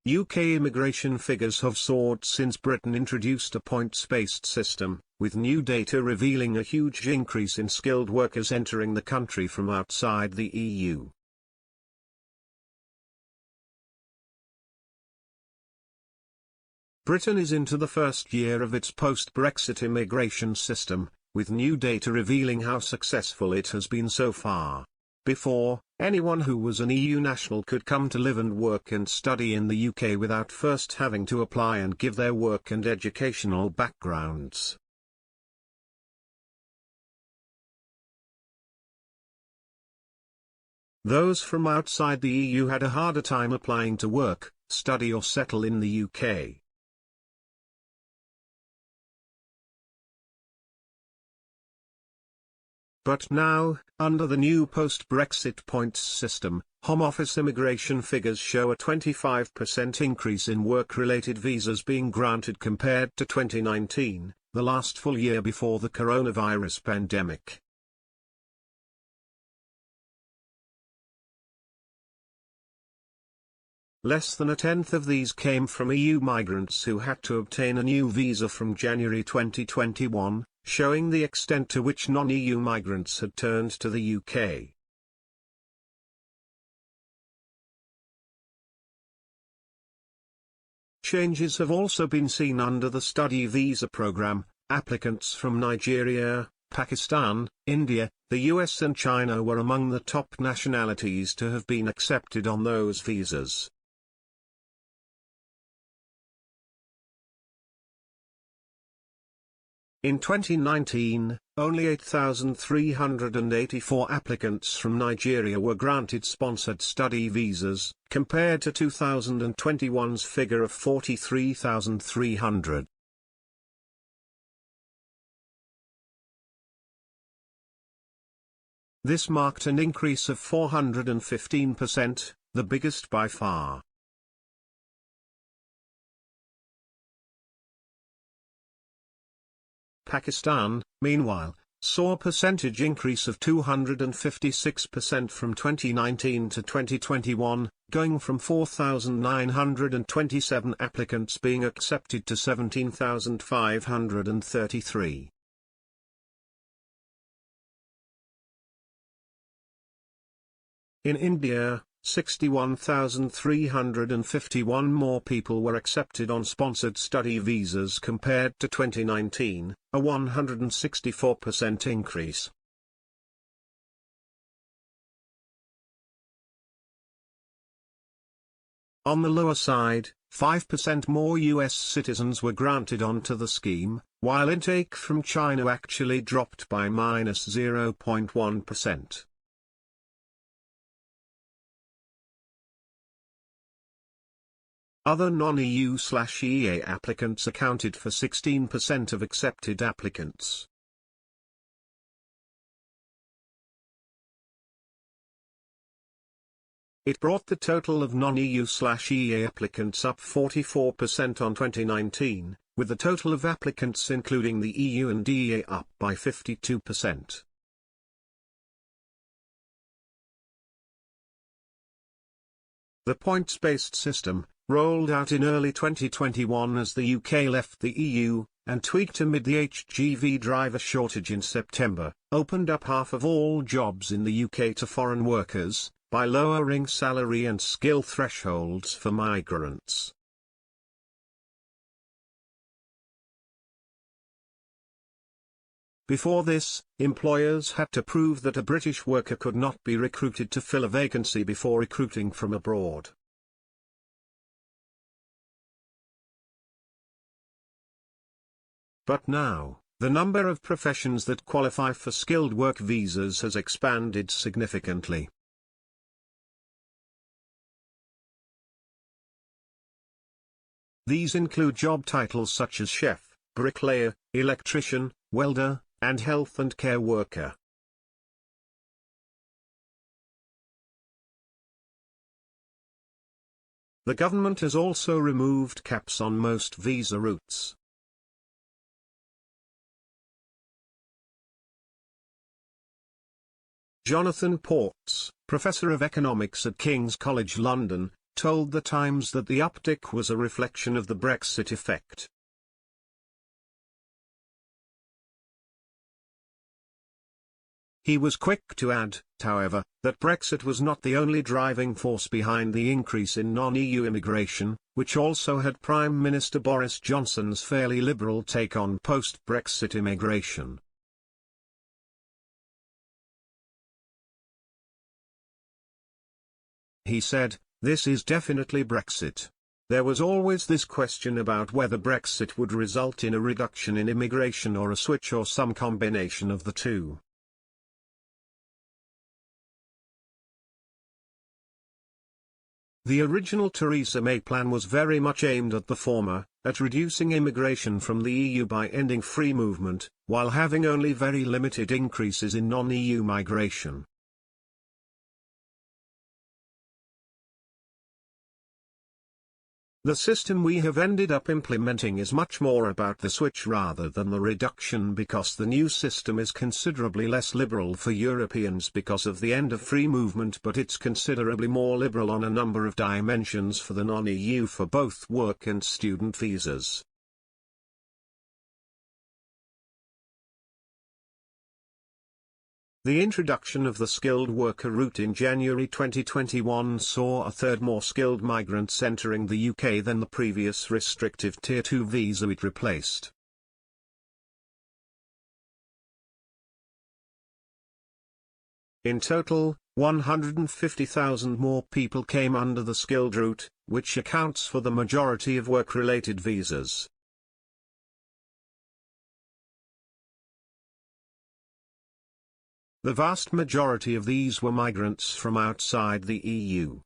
UK immigration figures have soared since Britain introduced a points-based system, with new data revealing a huge increase in skilled workers entering the country from outside the EU. Britain is into the first year of its post-Brexit immigration system, with new data revealing how successful it has been so far. Before, anyone who was an EU national could come to live and work and study in the UK without first having to apply and give their work and educational backgrounds. Those from outside the EU had a harder time applying to work, study or settle in the UK. But now, under the new post-Brexit points system, Home Office immigration figures show a 25% increase in work-related visas being granted compared to 2019, the last full year before the coronavirus pandemic. Less than a tenth of these came from EU migrants who had to obtain a new visa from January 2021, showing the extent to which non-EU migrants had turned to the UK. Changes have also been seen under the study visa program. Applicants from Nigeria, Pakistan, India, the US and China were among the top nationalities to have been accepted on those visas. In 2019, only 8,384 applicants from Nigeria were granted sponsored study visas, compared to 2021's figure of 43,300. This marked an increase of 415%, the biggest by far. Pakistan, meanwhile, saw a percentage increase of 256% from 2019 to 2021, going from 4,927 applicants being accepted to 17,533. In India, 61,351 more people were accepted on sponsored study visas compared to 2019, a 164% increase. On the lower side, 5% more US citizens were granted onto the scheme, while intake from China actually dropped by -0.1%. Other non-EU/EEA applicants accounted for 16% of accepted applicants. It brought the total of non-EU/EEA applicants up 44% on 2019, with the total of applicants including the EU and EEA up by 52%. The points-based system, rolled out in early 2021 as the UK left the EU, and tweaked amid the HGV driver shortage in September, opened up half of all jobs in the UK to foreign workers, by lowering salary and skill thresholds for migrants. Before this, employers had to prove that a British worker could not be recruited to fill a vacancy before recruiting from abroad. But now, the number of professions that qualify for skilled work visas has expanded significantly. These include job titles such as chef, bricklayer, electrician, welder, and health and care worker. The government has also removed caps on most visa routes. Jonathan Portes, Professor of Economics at King's College London, told The Times that the uptick was a reflection of the Brexit effect. He was quick to add, however, that Brexit was not the only driving force behind the increase in non-EU immigration, which also had Prime Minister Boris Johnson's fairly liberal take on post-Brexit immigration. He said, "This is definitely Brexit. There was always this question about whether Brexit would result in a reduction in immigration or a switch or some combination of the two. The original Theresa May plan was very much aimed at the former, at reducing immigration from the EU by ending free movement, while having only very limited increases in non-EU migration. The system we have ended up implementing is much more about the switch rather than the reduction, because the new system is considerably less liberal for Europeans because of the end of free movement, but it's considerably more liberal on a number of dimensions for the non-EU for both work and student visas." The introduction of the skilled worker route in January 2021 saw a third more skilled migrants entering the UK than the previous restrictive Tier 2 visa it replaced. In total, 150,000 more people came under the skilled route, which accounts for the majority of work-related visas. The vast majority of these were migrants from outside the EU.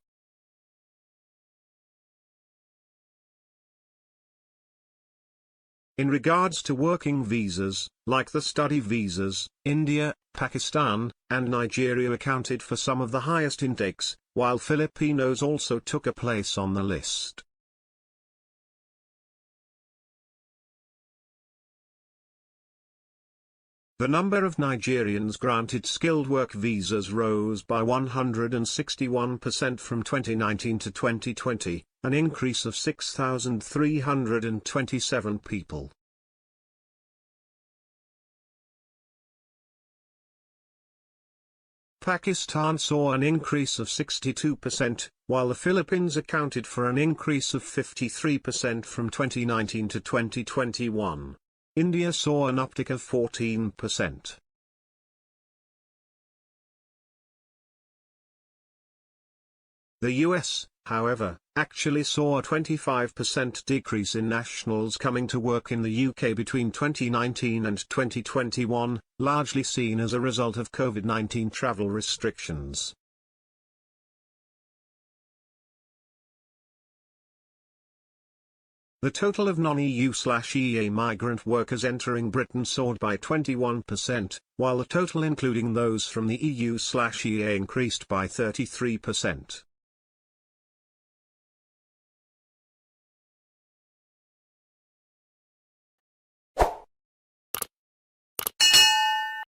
In regards to working visas, like the study visas, India, Pakistan, and Nigeria accounted for some of the highest intakes, while Filipinos also took a place on the list. The number of Nigerians granted skilled work visas rose by 161% from 2019 to 2020, an increase of 6,327 people. Pakistan saw an increase of 62%, while the Philippines accounted for an increase of 53% from 2019 to 2021. India saw an uptick of 14%. The US, however, actually saw a 25% decrease in nationals coming to work in the UK between 2019 and 2021, largely seen as a result of COVID-19 travel restrictions. The total of non-EU/EEA migrant workers entering Britain soared by 21%, while the total including those from the EU/EEA increased by 33%.